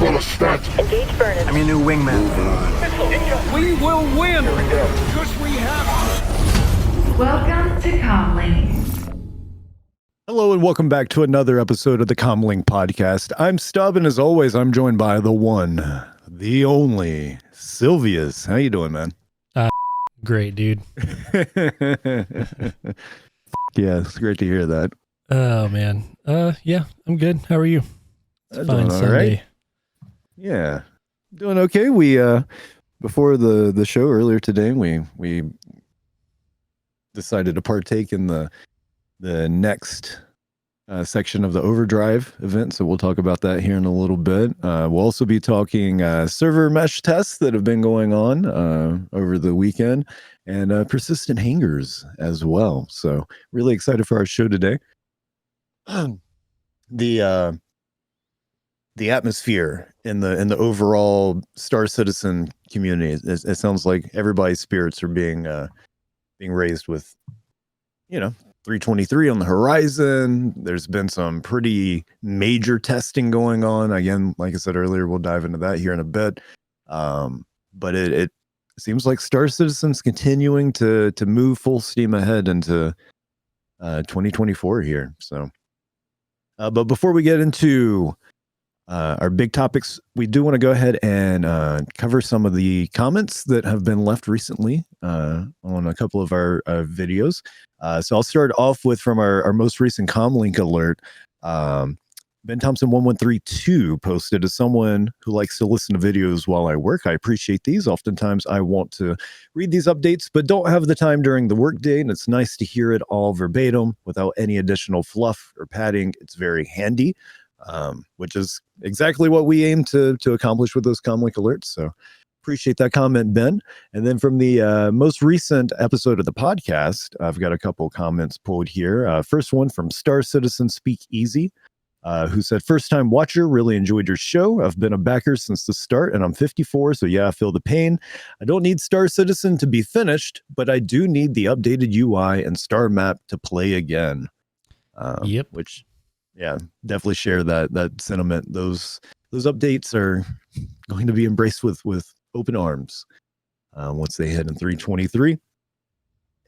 full of stats. Engage Vernon. I'm your new wingman. We will win because we have. Welcome to CommLink. Hello and welcome back to another episode of the CommLink Podcast. I'm Stubb, and as always, I'm joined by the one, the only, Silvius. How you doing, man? Great, dude. Yeah, it's great to hear that. Oh, man. Yeah, I'm good. How are you? It's fine all Sunday. right. Yeah, doing okay. We before the show earlier today, we decided to partake in the next section of the Overdrive event, so we'll talk about that here in a little bit. We'll also be talking server mesh tests that have been going on over the weekend, and persistent hangers as well. So really excited for our show today. The atmosphere in the overall Star Citizen community, it sounds like everybody's spirits are being raised with, 323 on the horizon. There's been some pretty major testing going on. Again, like I said earlier, we'll dive into that here in a bit. But it seems like Star Citizen's continuing to move full steam ahead into 2024 here. So, but before we get into our big topics, we do want to go ahead and cover some of the comments that have been left recently on a couple of our videos. So I'll start off with from our most recent CommLink alert. Ben Thompson 1132 posted, as someone who likes to listen to videos while I work, I appreciate these. Oftentimes I want to read these updates, but don't have the time during the workday, and it's nice to hear it all verbatim without any additional fluff or padding. It's very handy. Which is exactly what we aim to accomplish with those CommLink alerts. So appreciate that comment, Ben. And then from the most recent episode of the podcast, I've got a couple comments pulled here. First one from Star Citizen Speak Easy, who said, first time watcher, really enjoyed your show. I've been a backer since the start and I'm 54. So yeah, I feel the pain. I don't need Star Citizen to be finished, but I do need the updated UI and star map to play again. Yep. Which, yeah, definitely share that sentiment. Those updates are going to be embraced with open arms once they hit in 323.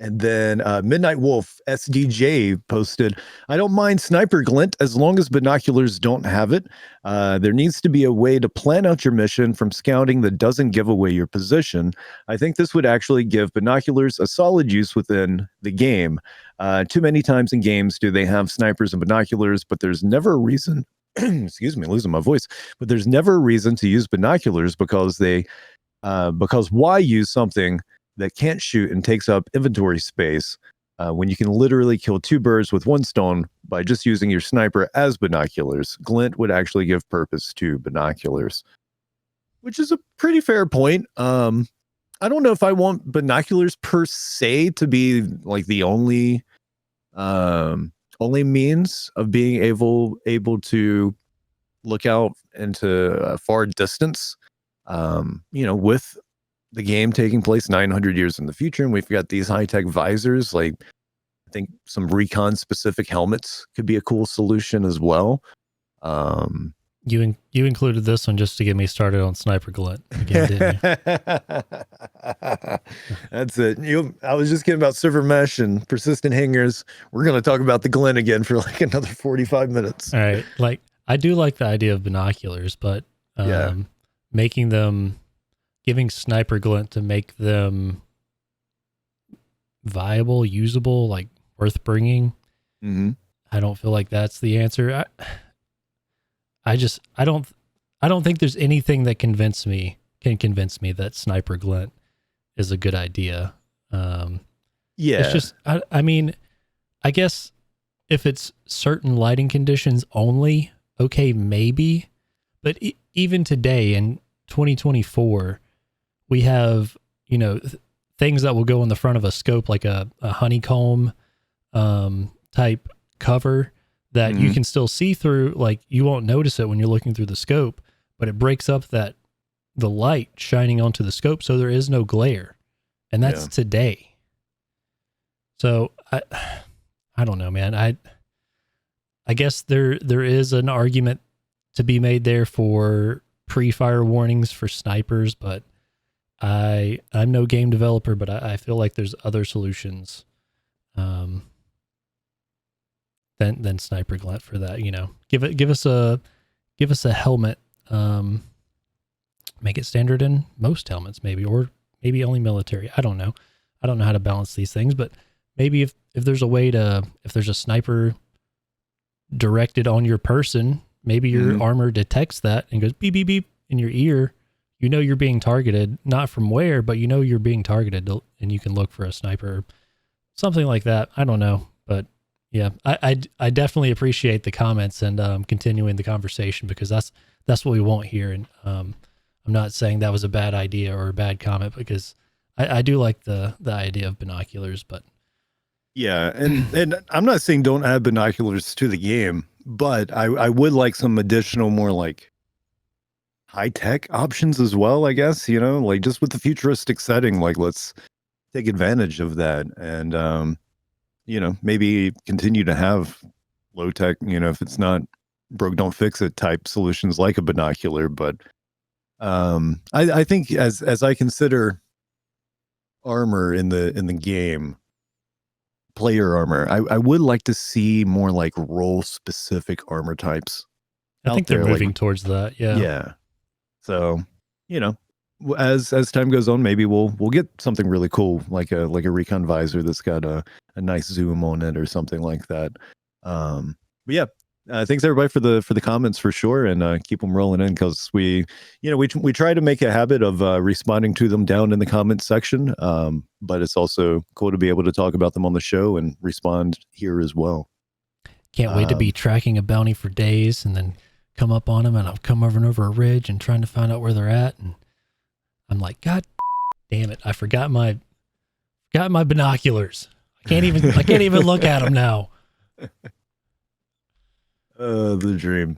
And then Midnight Wolf SDJ posted, I don't mind sniper glint as long as binoculars don't have it. There needs to be a way to plan out your mission from scouting that doesn't give away your position. I think this would actually give binoculars a solid use within the game. Too many times in games do they have snipers and binoculars, but there's never a reason, excuse me, losing my voice, but there's never a reason to use binoculars because why use something that can't shoot and takes up inventory space when you can literally kill two birds with one stone by just using your sniper as binoculars. Glint would actually give purpose to binoculars, which is a pretty fair point. I don't know if I want binoculars per se to be like the only means of being able to look out into a far distance. With the game taking place 900 years in the future, and we've got these high-tech visors, like I think some recon specific helmets could be a cool solution as well. You included this one just to get me started on sniper glint again, didn't you? That's it. I was just kidding about server mesh and persistent hangers. We're going to talk about the glint again for like another 45 minutes. All right. Like, I do like the idea of binoculars, but giving sniper glint to make them viable, usable, like worth bringing. Mm-hmm. I don't feel like that's the answer. I don't think there's anything that can convince me that sniper glint is a good idea. It's just, I mean, I guess if it's certain lighting conditions only, okay, maybe, but even today in 2024, we have, things that will go in the front of a scope, like a honeycomb type cover that you can still see through. Like, you won't notice it when you're looking through the scope, but it breaks up the light shining onto the scope, so there is no glare. And that's today. So I don't know, man. I guess there is an argument to be made there for pre-fire warnings for snipers, but I'm no game developer, but I feel like there's other solutions than sniper glint for that. Give us a helmet. Make it standard in most helmets, maybe, or maybe only military. I don't know how to balance these things, but maybe if there's a way if there's a sniper directed on your person, maybe your armor detects that and goes beep beep beep in your ear. You're being targeted, not from where, but you're being targeted, and you can look for a sniper, something like that. I don't know, but yeah, I definitely appreciate the comments and continuing the conversation, because that's what we want here. And I'm not saying that was a bad idea or a bad comment, because I do like the idea of binoculars, but yeah, and I'm not saying don't add binoculars to the game, but I would like some additional, more like high-tech options as well, I guess, like just with the futuristic setting, like let's take advantage of that, and maybe continue to have low-tech, if it's not broke, don't fix it type solutions like a binocular. But I think as I consider armor in the game, player armor, I would like to see more like role specific armor types. I think they're moving towards that. Yeah. So, as time goes on, maybe we'll get something really cool, like a recon visor that's got a nice zoom on it or something like that. But yeah, thanks everybody for the comments for sure, and keep them rolling in, because we try to make a habit of responding to them down in the comments section. But it's also cool to be able to talk about them on the show and respond here as well. Can't wait to be tracking a bounty for days and then come up on them, and I'll come over and over a ridge and trying to find out where they're at, and I'm like, God damn it, I forgot my binoculars. I can't even look at them now. The dream.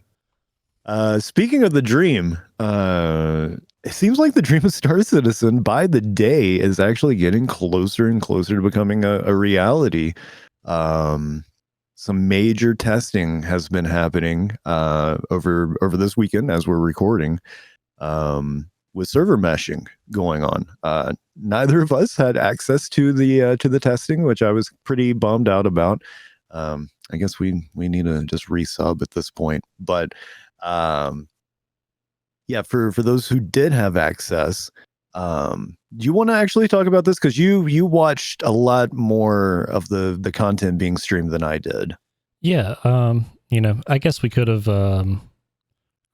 Speaking of the dream, it seems like the dream of Star Citizen by the day is actually getting closer and closer to becoming a reality. Some major testing has been happening over this weekend as we're recording, with server meshing going on. Neither of us had access to the testing, which I was pretty bummed out about. I guess we need to just resub at this point. But yeah, for those who did have access, do you want to actually talk about this? Because you watched a lot more of the content being streamed than I did. Yeah, I guess we could have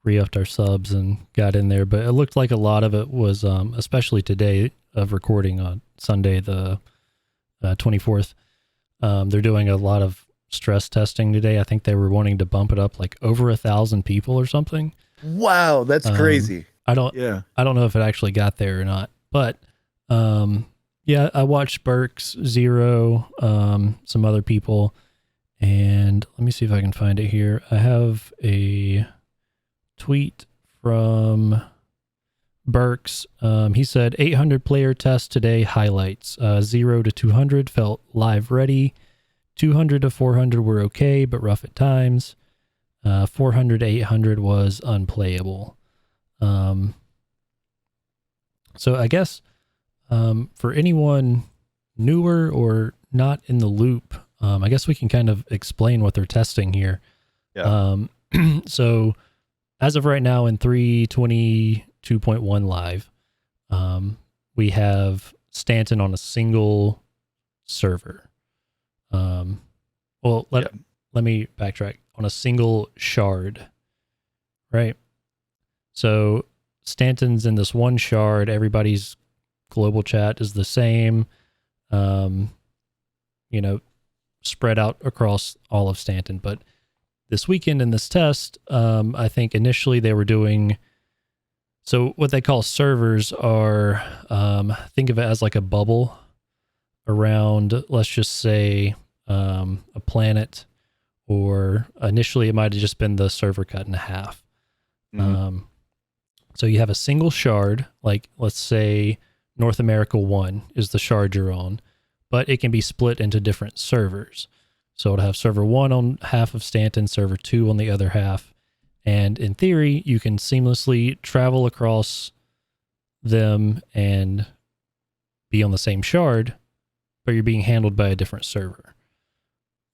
re-upped our subs and got in there, but it looked like a lot of it was, especially today of recording on Sunday the 24th. They're doing a lot of stress testing today. I think they were wanting to bump it up like over 1,000 people or something. Wow, that's crazy. I don't know if it actually got there or not, but yeah, I watched Burks, Zero, some other people, and let me see if I can find it here. I have a tweet from Burks. He said 800 player test today highlights. 0 to 200 felt live ready. 200 to 400 were okay, but rough at times. 400 to 800 was unplayable. So I guess for anyone newer or not in the loop, I guess we can kind of explain what they're testing here. Yeah. So as of right now in 3.22.1 live, we have Stanton on a single server. Well, let me backtrack. On a single shard, right? So Stanton's in this one shard. Everybody's global chat is the same, spread out across all of Stanton. But this weekend in this test, I think initially they were doing, so what they call servers are, think of it as like a bubble around, let's just say, a planet, or initially it might have just been the server cut in half. Mm-hmm. So you have a single shard, like let's say North America 1 is the shard you're on, but it can be split into different servers. So it'll have server 1 on half of Stanton, server 2 on the other half, And in theory, you can seamlessly travel across them and be on the same shard, but you're being handled by a different server.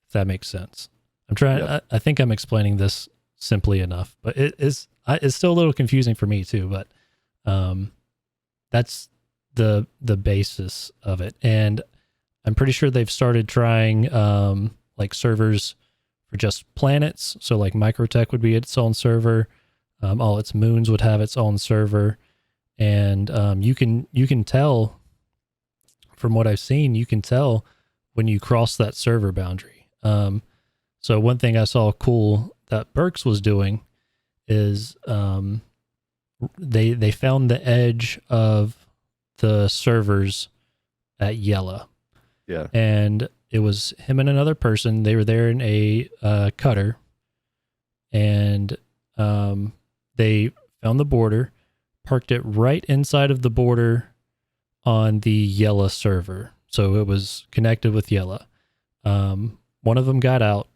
If that makes sense. I'm trying, Yeah. I think I'm explaining this simply enough, but it's still a little confusing for me too, but that's the basis of it. And I'm pretty sure they've started trying like servers for just planets. So like Microtech would be its own server. All its moons would have its own server. And you can tell from what I've seen, you can tell when you cross that server boundary. So one thing I saw cool that Burks was doing is they found the edge of the servers at Yella. Yeah. And it was him and another person. They were there in a cutter, and they found the border, parked it right inside of the border on the Yella server. So it was connected with Yella. One of them got out,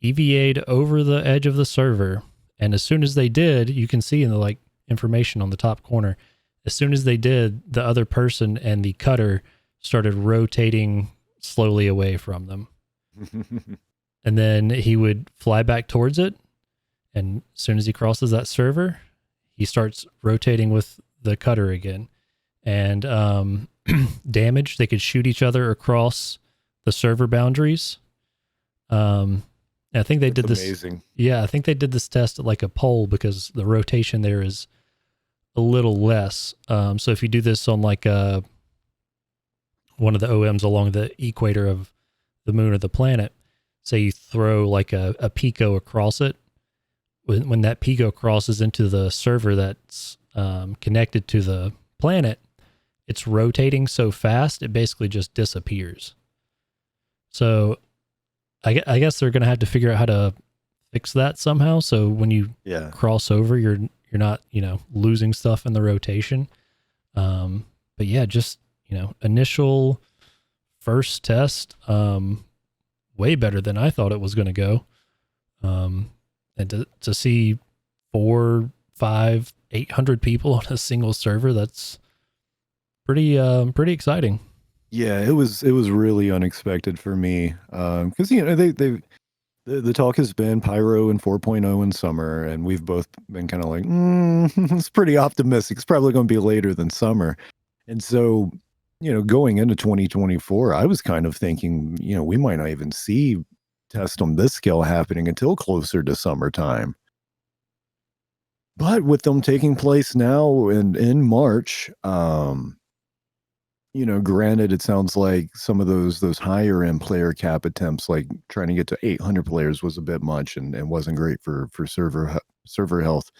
EVA'd over the edge of the server, and as soon as they did, you can see in the like information on the top corner, as soon as they did, the other person and the cutter started rotating slowly away from them. And then he would fly back towards it, and as soon as he crosses that server, he starts rotating with the cutter again. And damage, they could shoot each other across the server boundaries. I think they did this. Amazing. Yeah, I think they did this test at like a pole because the rotation there is a little less. So if you do this on like one of the OMs along the equator of the moon or the planet, say you throw like a pico across it, when that pico crosses into the server that's connected to the planet, it's rotating so fast it basically just disappears. So I guess they're going to have to figure out how to fix that somehow. So when you cross over, you're not, losing stuff in the rotation. But yeah, just, initial first test, way better than I thought it was going to go. And to see 400, 500, 800 people on a single server, that's pretty exciting. Yeah, it was really unexpected for me, because the talk has been Pyro and 4.0 in summer, and we've both been kind of like, it's pretty optimistic. It's probably going to be later than summer, and so going into 2024, I was kind of thinking, we might not even see test on this scale happening until closer to summertime. But with them taking place now in March, granted, it sounds like some of those higher end player cap attempts, like trying to get to 800 players, was a bit much and wasn't great for server health.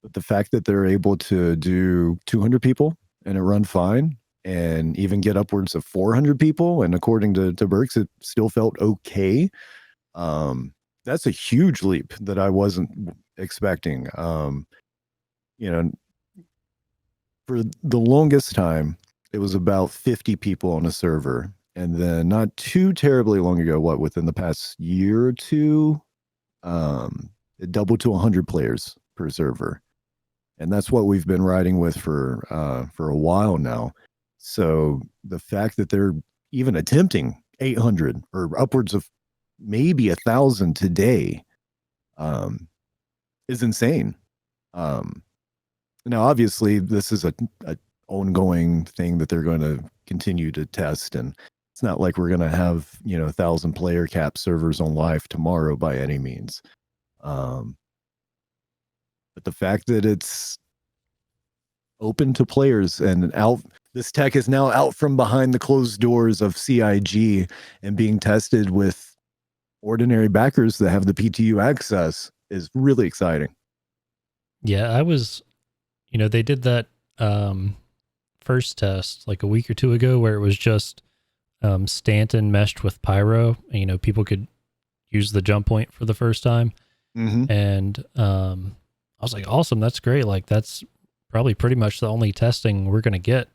But the fact that they're able to do 200 people and it run fine, and even get upwards of 400 people, and according to Burks, it still felt okay. That's a huge leap that I wasn't expecting. For the longest time, it was about 50 people on a server. And then not too terribly long ago, within the past year or two, it doubled to 100 players per server. And that's what we've been riding with for a while now. So the fact that they're even attempting 800 or upwards of maybe 1,000 today is insane. Now, obviously, this is a ongoing thing that they're going to continue to test, and it's not like we're going to have 1,000 player cap servers on live tomorrow by any means. But the fact that it's open to players and out, this tech is now out from behind the closed doors of CIG and being tested with ordinary backers that have the PTU access is really exciting. Yeah, I was, they did that first test like a week or two ago where it was just Stanton meshed with Pyro, and people could use the jump point for the first time. Mm-hmm. And I was like, awesome, that's great. Like, that's probably pretty much the only testing we're going to get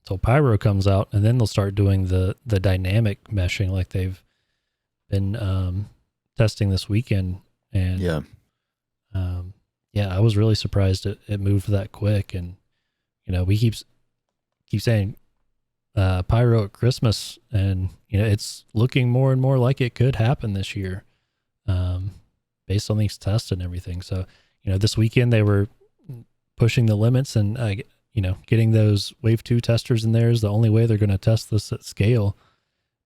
until Pyro comes out, and then they'll start doing the dynamic meshing like they've been testing this weekend. And Yeah, I was really surprised it moved that quick. And, we keep saying Pyro at Christmas, and, it's looking more and more like it could happen this year, based on these tests and everything. So, this weekend they were pushing the limits, and, getting those Wave 2 testers in there is the only way they're going to test this at scale.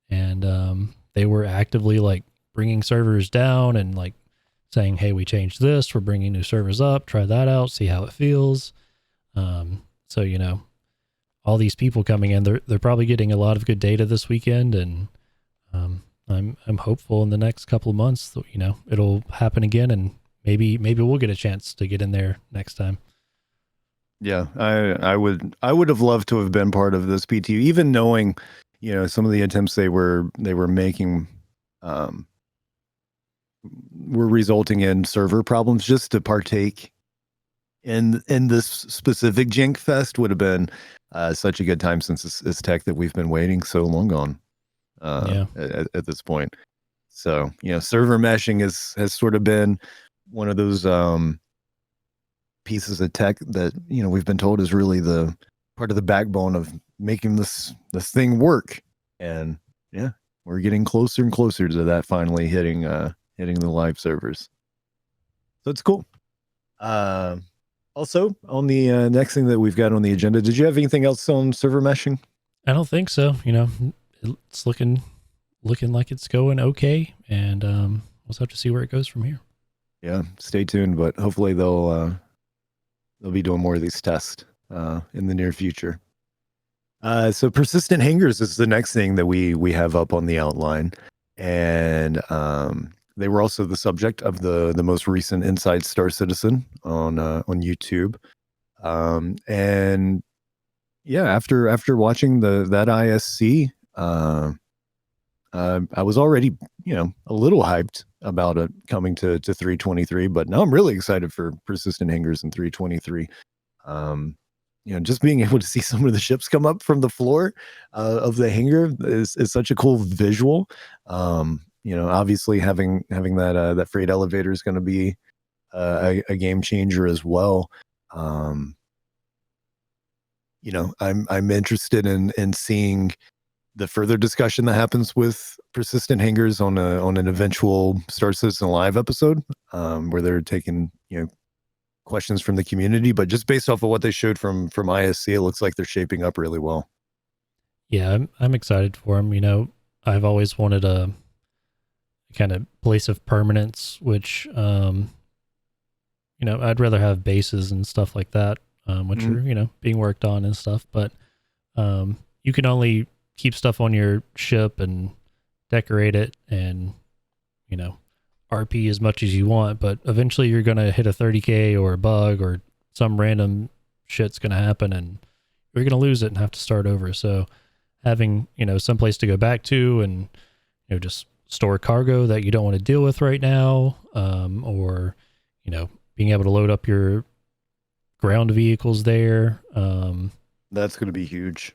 And they were actively like bringing servers down and like saying, hey, we changed this, we're bringing new servers up, try that out, see how it feels. So, all these people coming in, they're probably getting a lot of good data this weekend. And I'm hopeful in the next couple of months that, it'll happen again, and maybe we'll get a chance to get in there next time. Yeah, I would have loved to have been part of this PTU, even knowing, some of the attempts they were making were resulting in server problems. Just to partake in this specific Jink Fest would have been such a good time, since this tech that we've been waiting so long on at this point. So, server meshing has sort of been one of those pieces of tech that, we've been told is really the part of the backbone of making this thing work. And yeah, we're getting closer and closer to that finally hitting the live servers. So it's cool. Also, on the next thing that we've got on the agenda, did you have anything else on server meshing? I don't think so. It's looking like it's going okay, and we'll just have to see where it goes from here. Yeah, stay tuned, but hopefully they'll be doing more of these tests in the near future. So persistent hangers is the next thing that we have up on the outline, and they were also the subject of the most recent Inside Star Citizen on YouTube. And yeah, after watching that ISC, I was already a little hyped about it coming to 323, but now I'm really excited for persistent hangers in 323. Just being able to see some of the ships come up from the floor of the hangar is such a cool visual. Obviously having that freight elevator is going to be a game changer as well. I'm interested in seeing the further discussion that happens with persistent hangers on an eventual Star Citizen Live episode, where they're taking questions from the community. But just based off of what they showed from ISC, it looks like they're shaping up really well. Yeah, I'm excited for them. I've always wanted a kind of place of permanence, which I'd rather have bases and stuff like that, which are being worked on and stuff. But you can only keep stuff on your ship and decorate it and RP as much as you want, but eventually you're going to hit a 30k or a bug or some random shit's going to happen, and you're going to lose it and have to start over. So having some place to go back to, and just store cargo that you don't want to deal with right now, or being able to load up your ground vehicles there, that's going to be huge.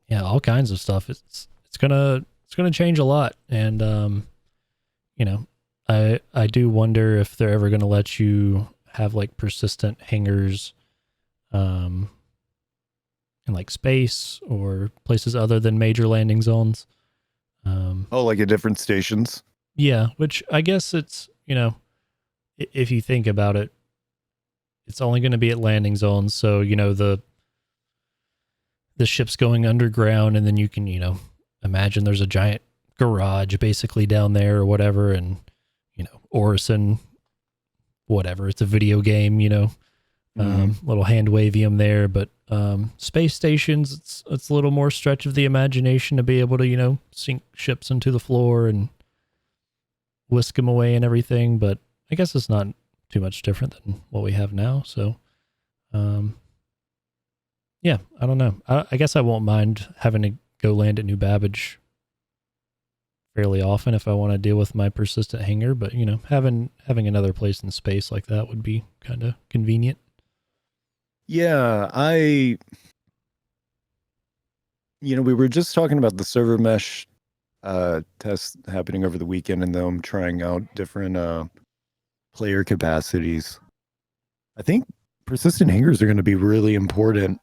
Yeah, all kinds of stuff. It's gonna change a lot, and I do wonder if they're ever gonna let you have like persistent hangars, in like space or places other than major landing zones. Like at different stations. Yeah, which I guess it's if you think about it, it's only going to be at landing zones. So the ship's going underground, and then you can, imagine there's a giant garage basically down there or whatever. And, Orison, whatever, it's a video game, little hand wavium there, but, space stations, it's a little more stretch of the imagination to be able to, sink ships into the floor and whisk them away and everything. But I guess it's not too much different than what we have now. So, yeah, I don't know. I guess I won't mind having to go land at New Babbage fairly often if I want to deal with my persistent hangar. But, having another place in space like that would be kind of convenient. Yeah, we were just talking about the server mesh test happening over the weekend, and them trying out different player capacities. I think persistent hangers are going to be really important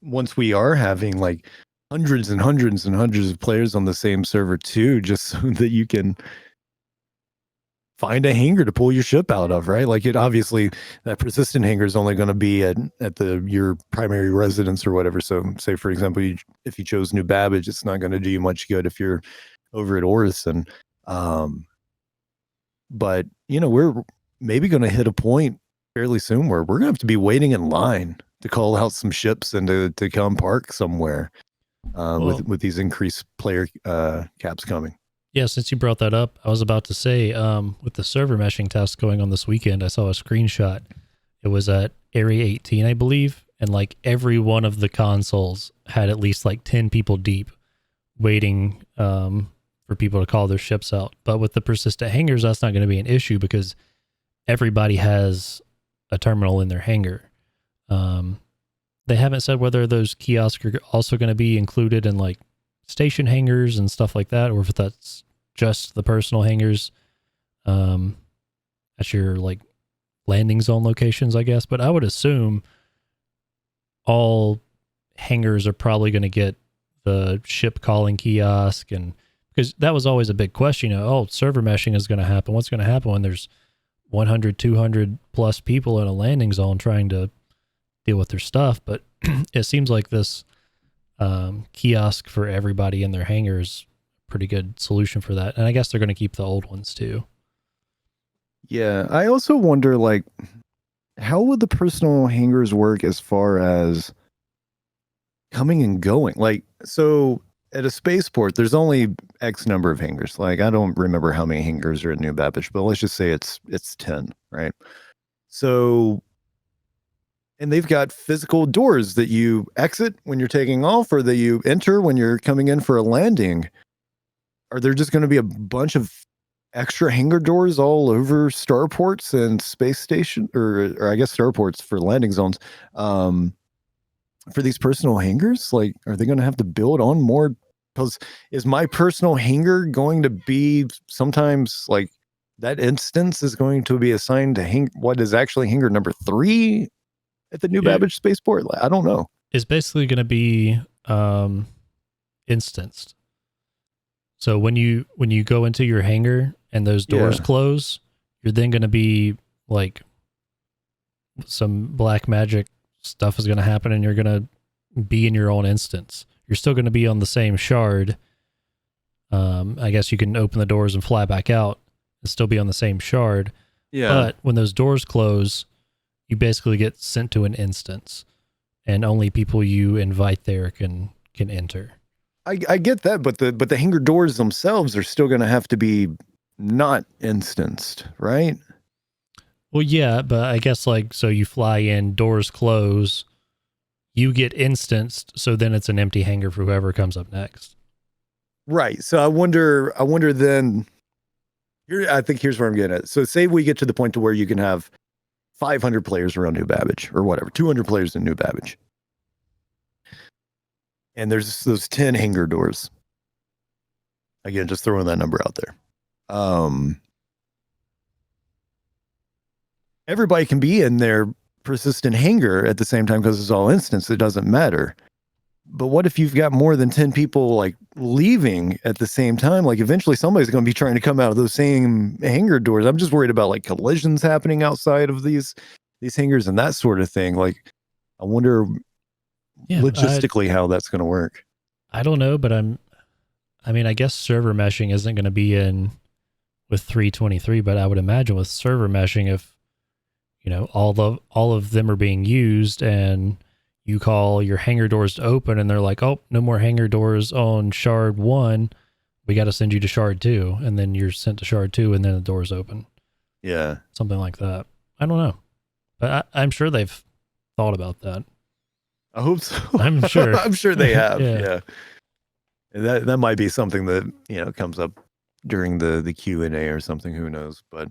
once we are having like hundreds and hundreds and hundreds of players on the same server too, just so that you can find a hanger to pull your ship out of, right? Like it obviously that persistent hanger is only going to be at your primary residence or whatever. So say for example, if you chose New Babbage, it's not going to do you much good if you're over at Orison. But we're maybe going to hit a point fairly soon where we're going to have to be waiting in line to call out some ships and to come park somewhere with these increased player caps coming. Yeah, since you brought that up, I was about to say, with the server meshing test going on this weekend, I saw a screenshot. It was at Area 18, I believe, and like every one of the consoles had at least like 10 people deep waiting for people to call their ships out. But with the persistent hangars, that's not going to be an issue because everybody has a terminal in their hangar. They haven't said whether those kiosks are also going to be included in like station hangars and stuff like that, or if that's just the personal hangars at your like landing zone locations, I guess. But I would assume all hangars are probably going to get the ship calling kiosk, and because that was always a big question, server meshing is going to happen. What's going to happen when there's 100, 200 plus people in a landing zone trying to deal with their stuff? But it seems like this kiosk for everybody in their hangar is a pretty good solution for that. And I guess they're going to keep the old ones too. Yeah. I also wonder, like, how would the personal hangars work as far as coming and going? Like, so at a spaceport, there's only X number of hangars. Like, I don't remember how many hangars are at New Babbage, but let's just say it's 10, right? So, and they've got physical doors that you exit when you're taking off or that you enter when you're coming in for a landing. Are there just going to be a bunch of extra hangar doors all over starports and space station, or I guess starports for landing zones, for these personal hangars? Like, are they going to have to build on more? Because is my personal hangar going to be sometimes like that instance is going to be assigned to what is actually hangar number 3 at the New Babbage spaceport? I don't know. It's basically going to be instanced. So when you go into your hangar and those doors close, you're then going to be like some black magic stuff is going to happen and you're going to be in your own instance. You're still going to be on the same shard. I guess you can open the doors and fly back out and still be on the same shard. Yeah. But when those doors close, you basically get sent to an instance and only people you invite there can enter. I get that, but the hangar doors themselves are still going to have to be not instanced, right? Well, yeah, but I guess like, so you fly in, doors close, you get instanced, so then it's an empty hangar for whoever comes up next. Right. So I wonder then, I think here's where I'm getting at. So say we get to the point to where you can have 500 players around New Babbage or whatever, 200 players in New Babbage. And there's those 10 hangar doors. Again, just throwing that number out there. Everybody can be in their persistent hangar at the same time because it's all instance. It doesn't matter. But what if you've got more than 10 people like leaving at the same time? Like eventually somebody's going to be trying to come out of those same hangar doors. I'm just worried about like collisions happening outside of these hangars and that sort of thing. Like I wonder logistically how that's going to work. I don't know, but I guess server meshing isn't going to be in with 323, but I would imagine with server meshing, if all of them are being used and you call your hangar doors to open and they're like, oh, no more hangar doors on shard 1, we got to send you to shard 2, and then you're sent to shard 2 and then the doors open. Yeah. Something like that. I don't know, but I'm sure they've thought about that. I hope so. I'm sure. I'm sure they have. Yeah. And that might be something that comes up during the Q&A or something. Who knows? But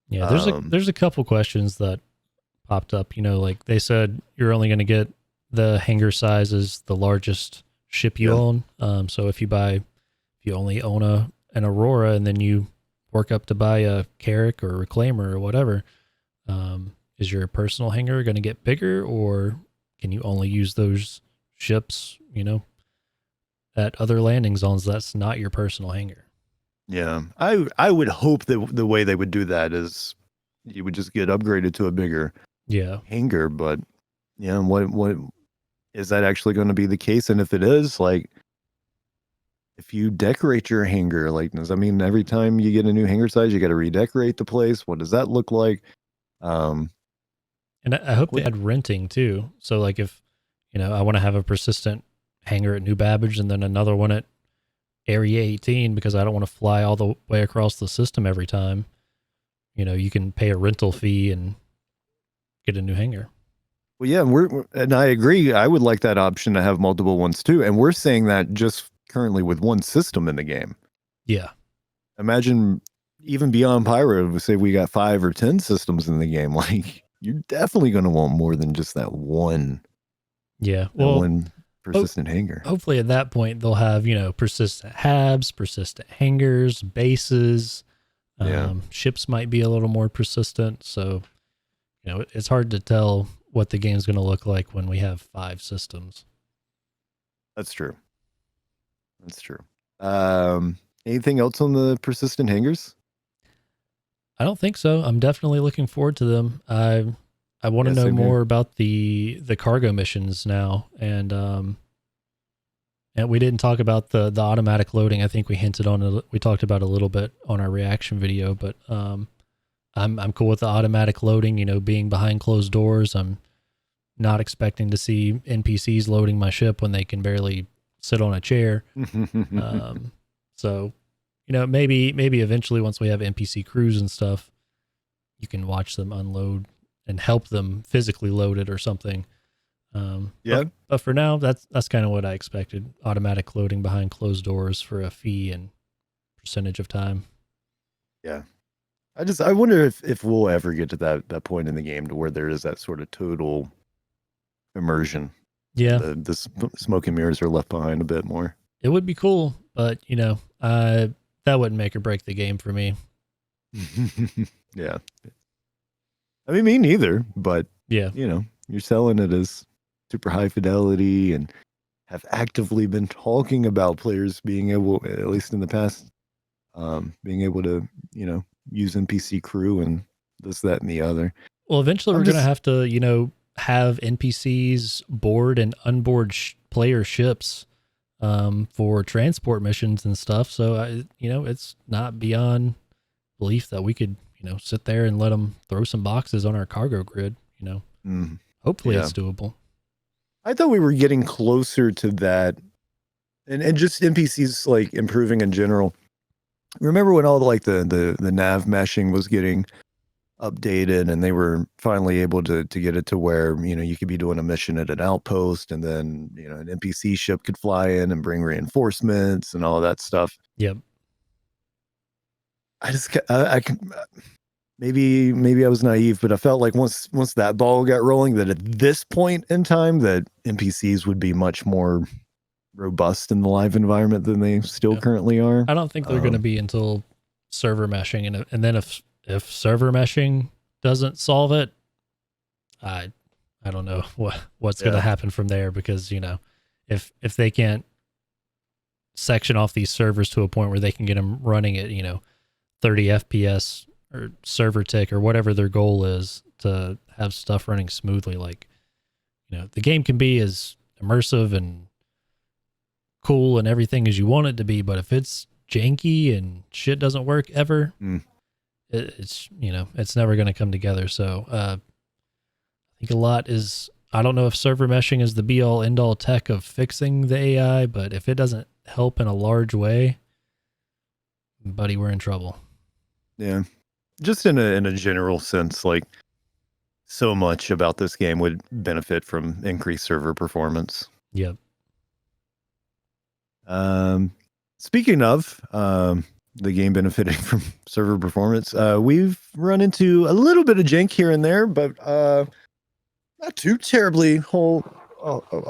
yeah, there's a couple questions that popped up. Like they said, you're only going to get the hangar size as the largest ship you own. So if you only own an Aurora and then you work up to buy a Carrack or a Reclaimer or whatever, is your personal hangar going to get bigger, or can you only use those ships, at other landing zones that's not your personal hangar? Yeah, I would hope that the way they would do that is you would just get upgraded to a bigger hangar. But yeah, what is that actually going to be the case? And if it is, like, if you decorate your hangar, like, does that mean every time you get a new hangar size, you got to redecorate the place? What does that look like? And I hope they add renting too. So like if, I want to have a persistent hangar at New Babbage and then another one at Area 18 because I don't want to fly all the way across the system every time, you can pay a rental fee and get a new hangar. Well, yeah, and I agree. I would like that option to have multiple ones too. And we're saying that just currently with one system in the game. Yeah. Imagine even beyond Pyro, say we got 5 or 10 systems in the game. Like, you're definitely going to want more than just that one. Yeah. Well, one persistent hangar. Hopefully at that point they'll have, persistent habs, persistent hangars, bases. Ships might be a little more persistent. So, it's hard to tell what the game's going to look like when we have 5 systems. That's true. Anything else on the persistent hangars? I don't think so. I'm definitely looking forward to them. I want to know more about the cargo missions now, and we didn't talk about the automatic loading. I think we hinted on it. We talked about it a little bit on our reaction video, but I'm cool with the automatic loading. Being behind closed doors. I'm not expecting to see NPCs loading my ship when they can barely sit on a chair. So, maybe eventually once we have NPC crews and stuff, you can watch them unload and help them physically load it or something. But for now, that's kind of what I expected. Automatic loading behind closed doors for a fee and percentage of time. Yeah. I wonder if we'll ever get to that point in the game to where there is that sort of total immersion. Yeah. The smoke and mirrors are left behind a bit more. It would be cool, but that wouldn't make or break the game for me. Yeah. I mean, me neither, but yeah, you're selling it as super high fidelity and have actively been talking about players being able, at least in the past, being able to, use NPC crew and this, that, and the other. Well, eventually we're going to have to, have NPCs board and unboard player ships for transport missions and stuff. So, it's not beyond belief that we could, sit there and let them throw some boxes on our cargo grid, Hopefully it's doable. I thought we were getting closer to that, and just NPCs like improving in general. Remember when all the nav meshing was getting updated, and they were finally able to get it to where you could be doing a mission at an outpost, and then an NPC ship could fly in and bring reinforcements and all of that stuff. Yep. I can maybe I was naive, but I felt like once that ball got rolling, that at this point in time, that NPCs would be much more robust in the live environment than they still currently are. I don't think they're going to be until server meshing, and then if server meshing doesn't solve it, I don't know what's going to happen from there, because if they can't section off these servers to a point where they can get them running at 30 FPS or server tick or whatever their goal is to have stuff running smoothly, like the game can be as immersive and cool and everything as you want it to be, but if it's janky and shit doesn't work ever, it's it's never going to come together. So I think a lot is, I don't know if server meshing is the be all end all tech of fixing the AI, but if it doesn't help in a large way, buddy, we're in trouble. Yeah, just in a general sense, like, so much about this game would benefit from increased server performance. Yep. Speaking of the game benefiting from server performance, we've run into a little bit of jank here and there, but not too terribly a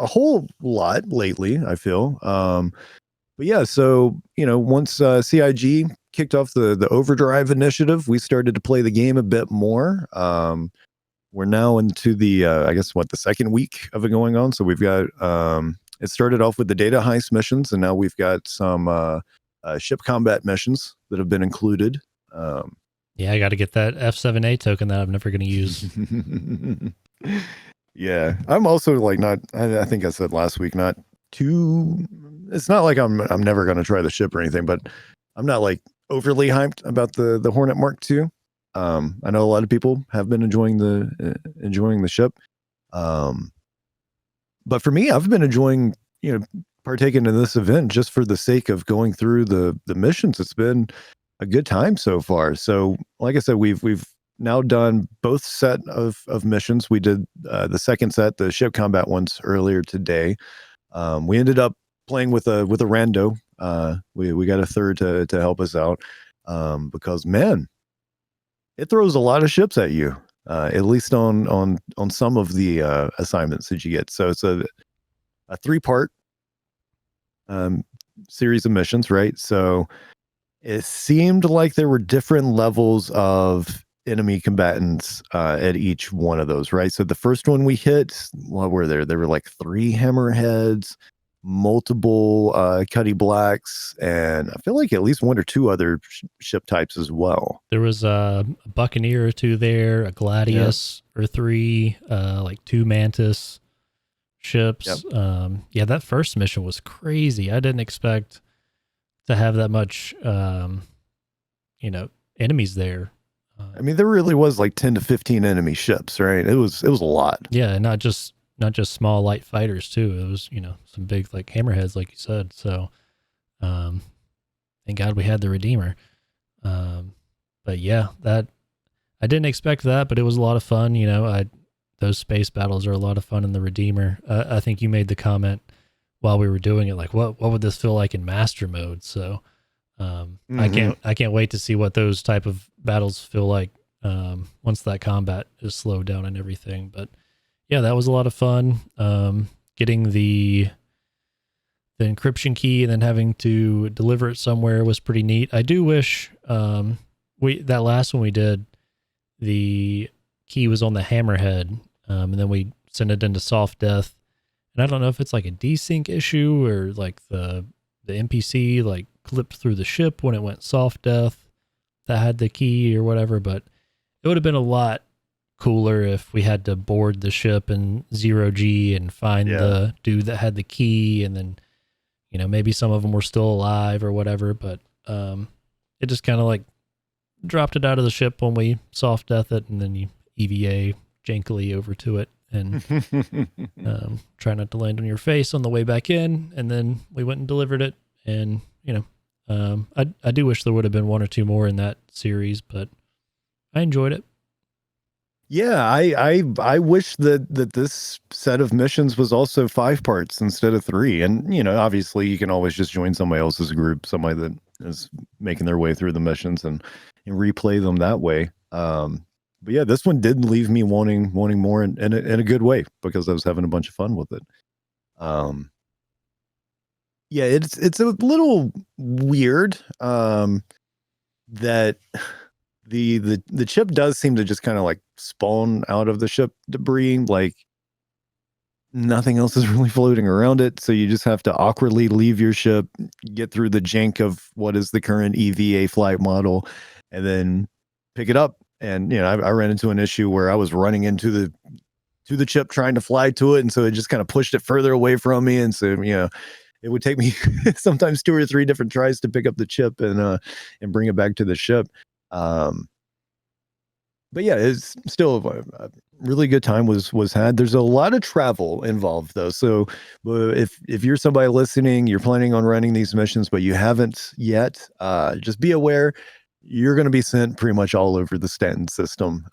whole lot lately, I feel. But yeah, so once CIG kicked off the Overdrive Initiative, we started to play the game a bit more. we're now into the I guess the second week of it going on. So we've got it started off with the data heist missions, and now we've got some ship combat missions that have been included. Yeah, I got to get that F7A token that I'm never going to use. Yeah, I'm also like not. I think I said last week, not too. It's not like I'm never going to try the ship or anything, but I'm not like overly hyped about the Hornet Mark II. I know a lot of people have been enjoying the ship, but for me, I've been enjoying partaking in this event just for the sake of going through the missions. It's been a good time so far. So, like I said, we've now done both set of missions. We did the second set, the ship combat ones, earlier today. We ended up playing with a rando. We got a third to help us out because, man, it throws a lot of ships at you. At least on some of the assignments that you get. So it's a 3-part series of missions, right? So it seemed like there were different levels of enemy combatants at each one of those, right? So the first one we hit, what were there? There were like 3 hammerheads, multiple Cuddy Blacks, and I feel like at least 1 or 2 other ship types as well. There was a Buccaneer or 2 there, a Gladius or 3, like 2 Mantis ships. Yep. Yeah, that first mission was crazy. I didn't expect to have that much, enemies there. I mean, there really was like 10 to 15 enemy ships, right? It was a lot. Yeah, and not just small light fighters too. It was, some big like hammerheads, like you said. So, thank God we had the Redeemer. But yeah, that I didn't expect that, but it was a lot of fun. Those space battles are a lot of fun in the Redeemer. I think you made the comment while we were doing it, like, what would this feel like in master mode? So, I can't wait to see what those type of battles feel like once that combat is slowed down and everything. But yeah, that was a lot of fun. Getting the encryption key and then having to deliver it somewhere was pretty neat. I do wish that last one we did, the key was on the hammerhead, and then we sent it into soft death. And I don't know if it's like a desync issue or like the NPC like clipped through the ship when it went soft death that had the key or whatever, but it would have been a lot cooler if we had to board the ship in 0G and find the dude that had the key, and then maybe some of them were still alive or whatever, but it just kind of like dropped it out of the ship when we soft death it, and then you EVA jankily over to it and try not to land on your face on the way back in, and then we went and delivered it. And I do wish there would have been 1 or 2 more in that series, but I enjoyed it. Yeah, I wish that this set of missions was also 5 parts instead of 3. And obviously you can always just join somebody else's group, somebody that is making their way through the missions and replay them that way. But yeah, this one did leave me wanting more in a good way, because I was having a bunch of fun with it. Yeah, it's a little weird that the chip does seem to just kind of like spawn out of the ship debris, like nothing else is really floating around it. So you just have to awkwardly leave your ship, get through the jank of what is the current EVA flight model, and then pick it up. And I ran into an issue where I was running into the chip trying to fly to it, and so it just kind of pushed it further away from me. And so it would take me sometimes 2 or 3 different tries to pick up the chip and bring it back to the ship. But yeah, it's still a really good time was had. There's a lot of travel involved though. So if you're somebody listening, you're planning on running these missions, but you haven't yet, just be aware you're going to be sent pretty much all over the Stanton system,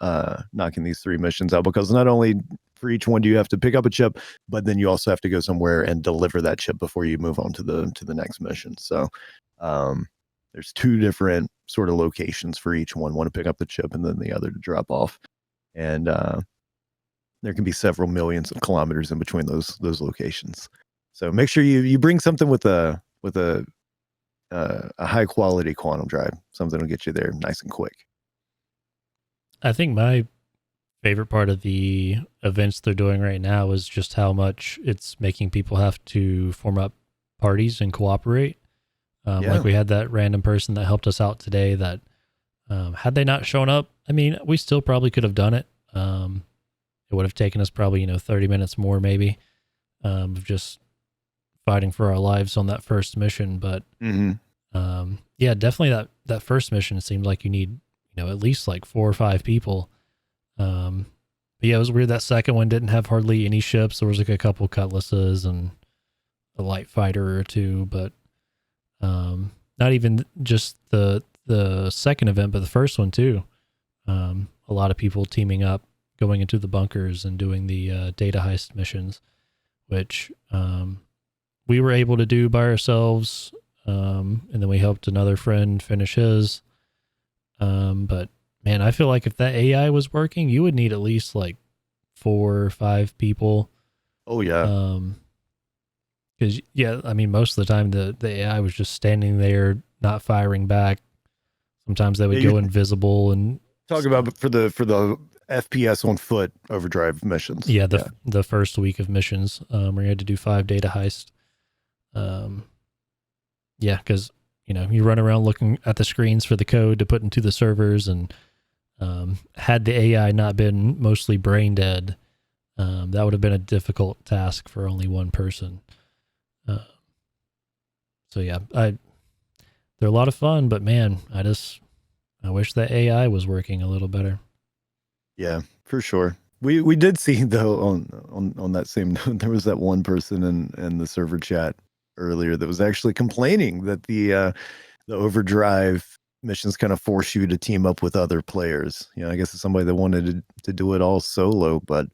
knocking these 3 missions out, because not only for each one do you have to pick up a chip, but then you also have to go somewhere and deliver that chip before you move on to the next mission. So there's 2 different sort of locations for each one to pick up the chip and then the other to drop off. And there can be several millions of kilometers in between those locations. So make sure you bring something with a high quality quantum drive, something will get you there nice and quick. I think my favorite part of the events they're doing right now is just how much it's making people have to form up parties and cooperate. Like we had that random person that helped us out today that had they not shown up, I mean, we still probably could have done it. It would have taken us probably, 30 minutes more maybe of just fighting for our lives on that first mission. But yeah, definitely that first mission seemed like you need, at least like 4 or 5 people. But yeah, it was weird. That second one didn't have hardly any ships. There was like a couple cutlasses and a light fighter or two, but not even just the second event, but the first one too. A lot of people teaming up, going into the bunkers and doing the data heist missions, which we were able to do by ourselves. And then we helped another friend finish his. But man, I feel like if that AI was working, you would need at least like 4 or 5 people. Oh yeah. Because I mean, most of the time the AI was just standing there, not firing back. Sometimes they would go invisible and talk about for the FPS on foot overdrive missions. Yeah, the first week of missions, where you had to do 5 data heists. Yeah, because you run around looking at the screens for the code to put into the servers, and had the AI not been mostly brain dead, that would have been a difficult task for only one person. So yeah, they're a lot of fun, but man, I wish that AI was working a little better. Yeah, for sure. We did see though on that same note, there was that one person in the server chat earlier that was actually complaining that the overdrive missions kind of force you to team up with other players. I guess it's somebody that wanted to do it all solo, but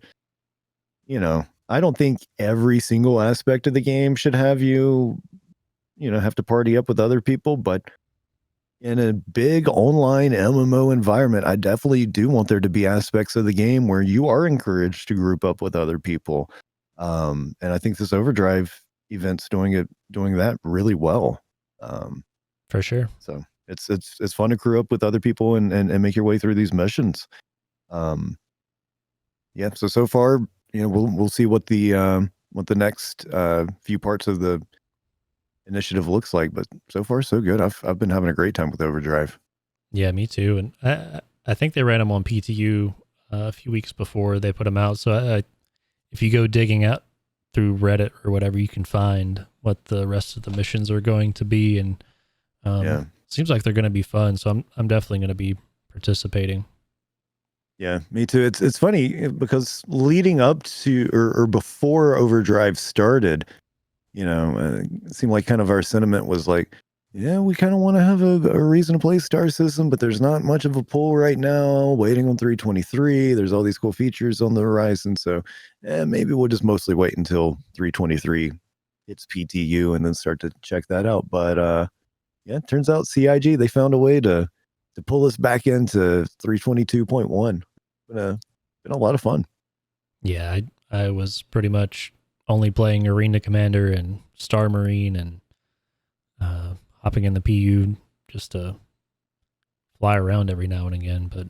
I don't think every single aspect of the game should have you have to party up with other people, but in a big online MMO environment, I definitely do want there to be aspects of the game where you are encouraged to group up with other people. And I think this Overdrive event's doing that really well. For sure. So it's fun to crew up with other people and make your way through these missions. Yeah. So far, we'll see what the next few parts of the initiative looks like, but so far so good. I've been having a great time with Overdrive. Yeah, me too. And I think they ran them on PTU a few weeks before they put them out. So if you go digging out through Reddit or whatever, you can find what the rest of the missions are going to be, and seems like they're going to be fun. So I'm definitely going to be participating. Yeah, me too. It's funny because leading up to or before Overdrive started, it seemed like kind of our sentiment was like, yeah, we kind of want to have a reason to play Star System, but there's not much of a pull right now. Waiting on 323. There's all these cool features on the horizon. So maybe we'll just mostly wait until 323 hits PTU and then start to check that out. But yeah, it turns out CIG, they found a way to pull us back into 322.1. Been a lot of fun. Yeah, I was pretty much only playing Arena Commander and Star Marine and hopping in the PU just to fly around every now and again. But,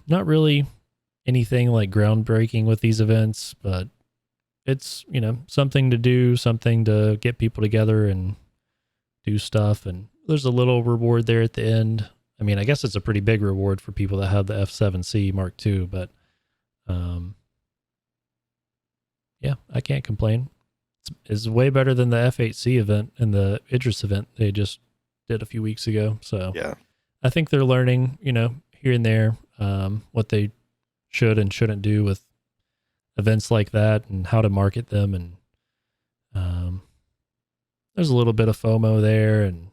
not really anything like groundbreaking with these events, but it's, something to do, something to get people together and do stuff. And there's a little reward there at the end. I mean, I guess it's a pretty big reward for people that have the F7C Mark II, but yeah, I can't complain. It's way better than the F8C event and the Idris event they just did a few weeks ago. So yeah, I think they're learning, here and there, what they should and shouldn't do with events like that and how to market them. And there's a little bit of FOMO there and,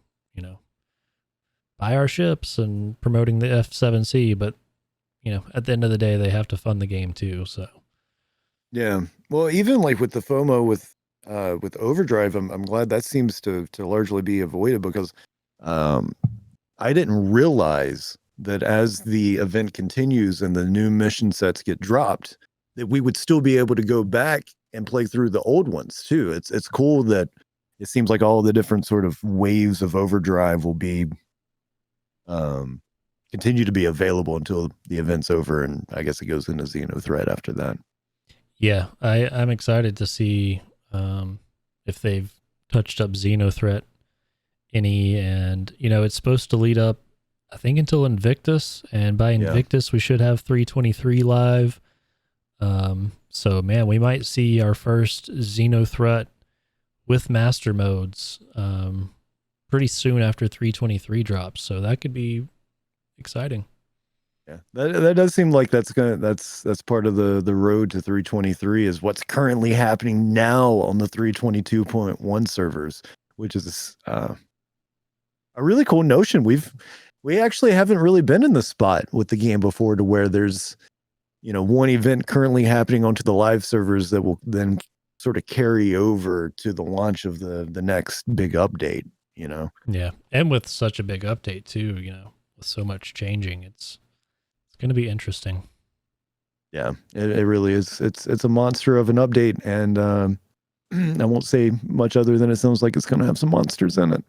buy our ships and promoting the F7C, but, at the end of the day, they have to fund the game too. So yeah. Well, even like with the FOMO with Overdrive, I'm glad that seems to largely be avoided because I didn't realize that as the event continues and the new mission sets get dropped, that we would still be able to go back and play through the old ones too. It's cool that it seems like all the different sort of waves of Overdrive will be continue to be available until the event's over, and I guess it goes into Xeno Threat after that. Yeah, I'm excited to see if they've touched up Xeno Threat any, and it's supposed to lead up, I think, until Invictus, and by Invictus we should have 323 live. So man, we might see our first Xeno Threat with master modes pretty soon after 323 drops. So that could be exciting. Yeah, that does seem like that's part of the road to 323 is what's currently happening now on the 322.1 servers, which is a really cool notion. We actually haven't really been in the spot with the game before to where there's one event currently happening onto the live servers that will then sort of carry over to the launch of the next big update. Yeah, and with such a big update too, with so much changing, it's going to be interesting. Yeah, it really is. It's a monster of an update, and I won't say much other than it sounds like it's going to have some monsters in it,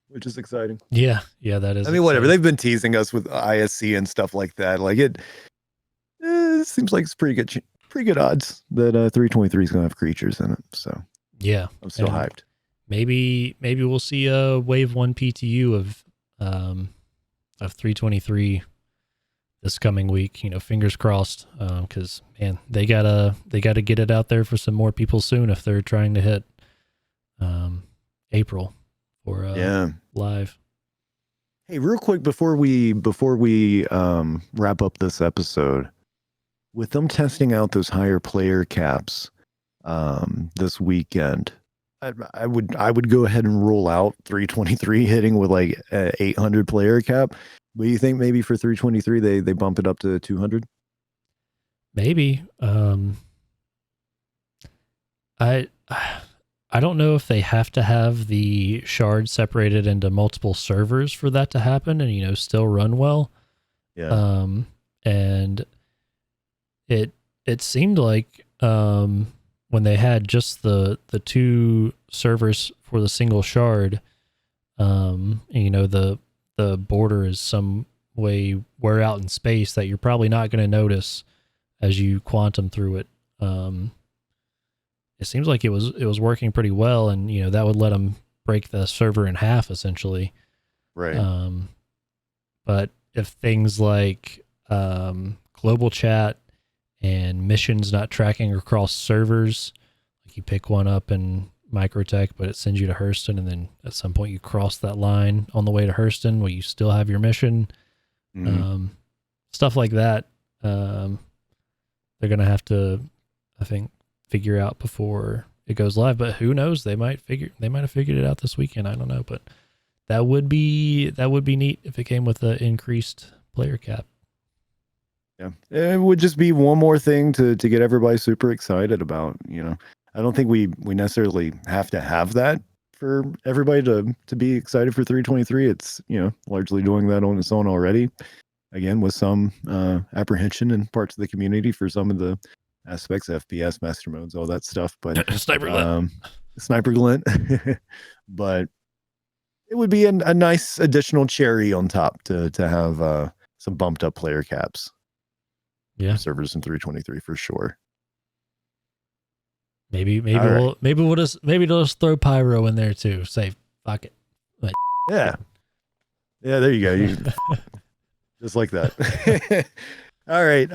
which is exciting. Yeah, that is. I mean, whatever. They've been teasing us with ISC and stuff like that. Like it seems like it's pretty good odds that 323 is going to have creatures in it. So yeah, I'm still hyped. Maybe we'll see a wave 1 PTU of 323 this coming week. Fingers crossed, because man, they gotta get it out there for some more people soon if they're trying to hit April for live. Hey, real quick before we wrap up this episode, with them testing out those higher player caps this weekend, I would go ahead and roll out 323 hitting with like 800 player cap. But you think maybe for 323 they bump it up to 200? Maybe. I don't know if they have to have the shards separated into multiple servers for that to happen and still run well. Yeah. And it seemed like when they had just the two servers for the single shard, the border is some way wear out in space that you're probably not going to notice as you quantum through it. It seems like it was working pretty well, and that would let them break the server in half essentially. Right. But if things like global chat and missions not tracking across servers, like you pick one up in Microtech, but it sends you to Hurston, and then at some point you cross that line on the way to Hurston where you still have your mission. Stuff like that. They're going to have to, I think, figure out before it goes live, but who knows? They might have figured it out this weekend. I don't know, but that would be neat if it came with an increased player cap. Yeah, it would just be one more thing to get everybody super excited about. I don't think we necessarily have to have that for everybody to be excited for 323. It's largely doing that on its own already. Again, with some apprehension in parts of the community for some of the aspects, FPS, master modes, all that stuff. But Sniper Glint. But it would be a nice additional cherry on top to have some bumped up player caps. Yeah, servers in 323 for sure. Maybe we'll just throw Pyro in there too. Say fuck it. But, yeah, there you go. You just like that. All right.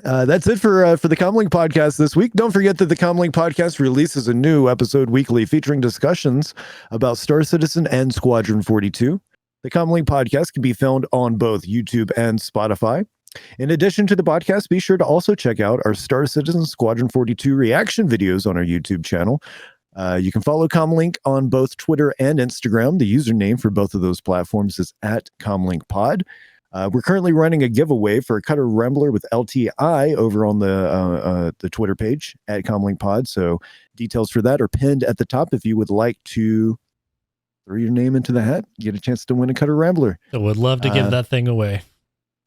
That's it for the CommLink Podcast this week. Don't forget that the CommLink Podcast releases a new episode weekly featuring discussions about Star Citizen and Squadron 42. The CommLink Podcast can be found on both YouTube and Spotify. In addition to the podcast, be sure to also check out our Star Citizen Squadron 42 reaction videos on our YouTube channel. You can follow CommLink on both Twitter and Instagram. The username for both of those platforms is @CommLinkPod. We're currently running a giveaway for a Cutter Rambler with LTI over on the Twitter page @CommLinkPod. So details for that are pinned at the top if you would like to throw your name into the hat, get a chance to win a Cutter Rambler. I would love to give that thing away.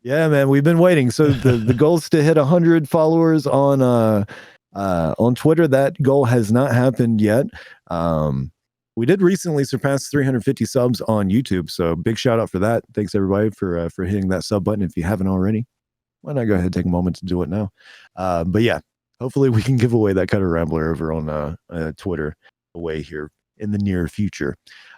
Yeah, man, we've been waiting. So the goal is to hit 100 followers on Twitter. That goal has not happened yet. we did recently surpass 350 subs on YouTube. So big shout out for that. Thanks everybody for hitting that sub button. If you haven't already, why not go ahead and take a moment to do it now? But yeah, hopefully we can give away that Cutter Rambler over on Twitter away here in the near future.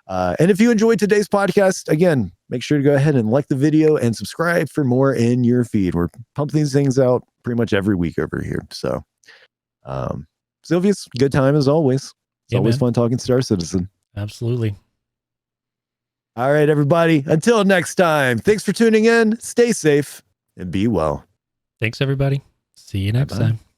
And if you enjoyed today's podcast, again, make sure to go ahead and like the video and subscribe for more in your feed. We're pumping these things out pretty much every week over here. So, Silvius, good time as always. It's always fun talking Star Citizen. Absolutely. All right, everybody. Until next time, thanks for tuning in. Stay safe and be well. Thanks, everybody. See you next Bye-bye. time.